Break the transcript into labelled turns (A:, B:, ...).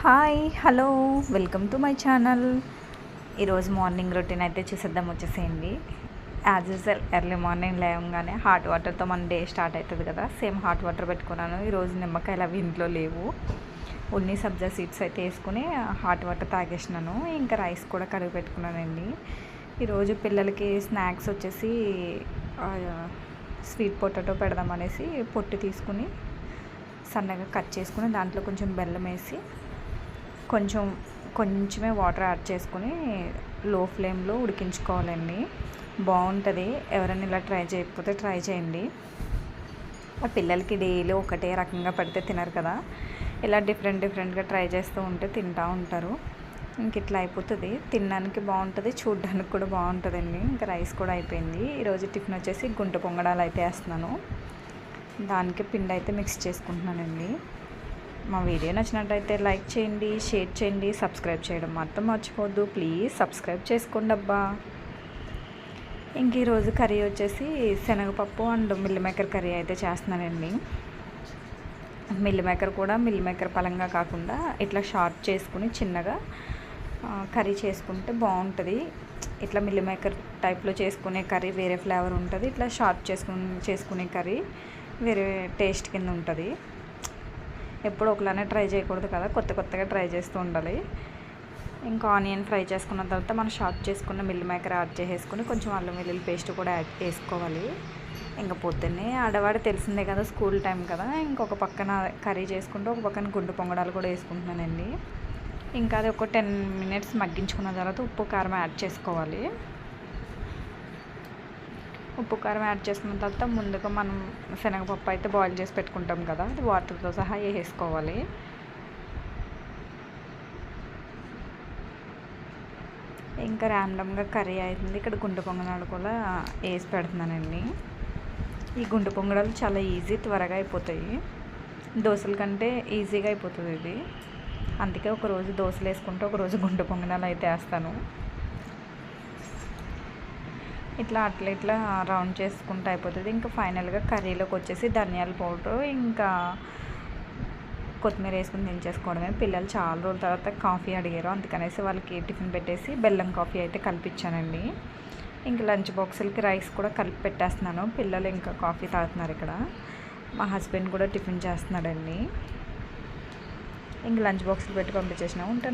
A: Hi hello welcome to my channel. ఈరోజు morning routine అయితే చూసేద్దాం వచ్చేసేయండి. యాజ్ యూజువల్ ఎర్లీ మార్నింగ్ లేవగానే హాట్ వాటర్తో మన డే స్టార్ట్ అవుతుంది కదా, సేమ్ హాట్ వాటర్ పెట్టుకున్నాను. ఈరోజు నిమ్మకాయలు అవి ఇంట్లో లేవు, ఉన్ని సబ్జా సీడ్స్ అయితే వేసుకుని హాట్ వాటర్ తాగేసినాను. ఇంకా రైస్ కూడా కడిగి పెట్టుకున్నానండి. ఈరోజు పిల్లలకి స్నాక్స్ వచ్చేసి స్వీట్ పొటాటో పెడదామనేసి పొట్టు తీసుకుని సన్నగా కట్ చేసుకుని దాంట్లో కొంచెం బెల్లం వేసి కొంచెమే వాటర్ యాడ్ చేసుకుని లో ఫ్లేమ్లో ఉడికించుకోవాలండి. బాగుంటుంది. ఎవరైనా ఇలా ట్రై చేయకపోతే ట్రై చేయండి. ఆ పిల్లలకి డైలీ ఒకటే రకంగా పెడితే తినరు కదా, ఇలా డిఫరెంట్గా ట్రై చేస్తూ ఉంటే తింటూ ఉంటారు. ఇంక ఇట్లా అయిపోతుంది. తినడానికి బాగుంటుంది, చూడడానికి కూడా బాగుంటుందండి. ఇంకా రైస్ కూడా అయిపోయింది. ఈరోజు టిఫిన్ వచ్చేసి గుంట పొంగడాలు అయితే వేస్తున్నాను. దానికి పిండి అయితే మిక్స్ చేసుకుంటున్నానండి. మా వీడియో నచ్చినట్టయితే లైక్ చేయండి, షేర్ చేయండి, సబ్స్క్రైబ్ చేయడం మాత్రం మర్చిపోవద్దు. ప్లీజ్ సబ్స్క్రైబ్ చేసుకోండి అబ్బా. ఇంక ఈరోజు కర్రీ వచ్చేసి శనగపప్పు అండ్ మిల్ మేకర్ కర్రీ అయితే చేస్తున్నానండి. మిల్ మేకర్ కూడా మిల్ మేకర్ పలంగా కాకుండా ఇట్లా షార్ప్ చేసుకుని చిన్నగా కర్రీ చేసుకుంటే బాగుంటుంది. ఇట్లా మిల్ మేకర్ టైప్లో చేసుకునే కర్రీ వేరే ఫ్లేవర్ ఉంటుంది, ఇట్లా షార్ప్ చేసుకునే కర్రీ వేరే టేస్ట్ కింద ఉంటుంది. ఎప్పుడు ఒకలానే ట్రై చేయకూడదు కదా, కొత్తగా ట్రై చేస్తూ ఉండాలి. ఇంకా ఆనియన్ ఫ్రై చేసుకున్న తర్వాత మనం షార్ప్ చేసుకున్న మిల్ మేకర్ యాడ్ చేసేసుకుని కొంచెం అల్లం వెల్లుల్లి పేస్ట్ కూడా యాడ్ చేసుకోవాలి. ఇంకా పొద్దున్నే ఆడవాడు తెలిసిందే కదా, స్కూల్ టైం కదా, ఇంకొక పక్కన కర్రీ చేసుకుంటూ ఒక పక్కన గుండు పొంగడాలు కూడా వేసుకుంటున్నానండి. ఇంకా అది ఒక 10 minutes మగ్గించుకున్న తర్వాత ఉప్పు కారం యాడ్ చేసుకోవాలి. ఉప్పు కారం యాడ్ చేసుకున్న తర్వాత ముందుగా మనం శనగపప్పు అయితే బాయిల్ చేసి పెట్టుకుంటాం కదా, అది వాటర్తో సహా వేసుకోవాలి. ఇంకా ర్యాండమ్గా కర్రీ అవుతుంది. ఇక్కడ గుండు పొంగనాలు కూడా వేసి పెడుతున్నానండి. ఈ గుండు పొంగడాలు చాలా ఈజీ, త్వరగా అయిపోతాయి. దోశల కంటే ఈజీగా అయిపోతుంది ఇది. అందుకే ఒకరోజు దోశలు వేసుకుంటే ఒకరోజు గుండు పొంగనాలు అయితే వేస్తాను. ఇట్లా రౌండ్ చేసుకుంటే అయిపోతుంది. ఇంకా ఫైనల్గా కర్రీలోకి వచ్చేసి ధనియాల పౌడరు ఇంకా కొత్తిమీర వేసుకుని దించేసుకోవడమే. పిల్లలు చాలా రోజుల తర్వాత కాఫీ అడిగారు, అందుకనేసి వాళ్ళకి టిఫిన్ పెట్టేసి బెల్లం కాఫీ అయితే కలిపించానండి. ఇంకా లంచ్ బాక్సులకి రైస్ కూడా కలిపి పెట్టేస్తున్నాను. పిల్లలు ఇంకా కాఫీ తాగుతున్నారు. ఇక్కడ మా హస్బెండ్ కూడా టిఫిన్ చేస్తున్నాడండి. ఇంక లంచ్ బాక్సులు పెట్టి పంపించేసినా ఉంటాను.